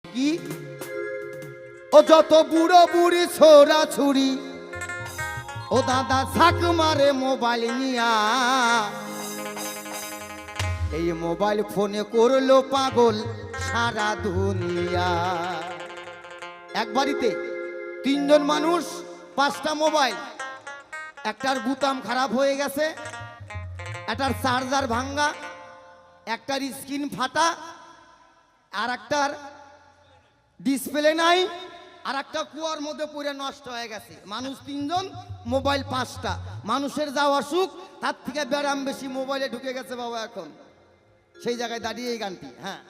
কি ও যত বুড়ো বুড়ি ছোড়া ছুরি ও দাদা ঝাঁক মারে মোবাইল নিয়া এই মোবাইল ফোনে করলো পাগল সারা দুনিয়া। এক বাড়িতে তিনজন মানুষ, 5টা মোবাইল, একটার বুতাম খারাপ হয়ে গেছে, একটার চার্জার ভাঙ্গা, একটার স্ক্রিন ফাটা, আর একটার ডিসপ্লে নাই, আর একটা কুয়ার মধ্যে পড়ে নষ্ট হয়ে গেছে। মানুষ 3জন, মোবাইল 5টা। মানুষের যা অসুখ তার থেকে ব্যারাম বেশি মোবাইলে ঢুকে গেছে বাবা এখন। সেই জায়গায় দাঁড়িয়ে এই গানটি। হ্যাঁ।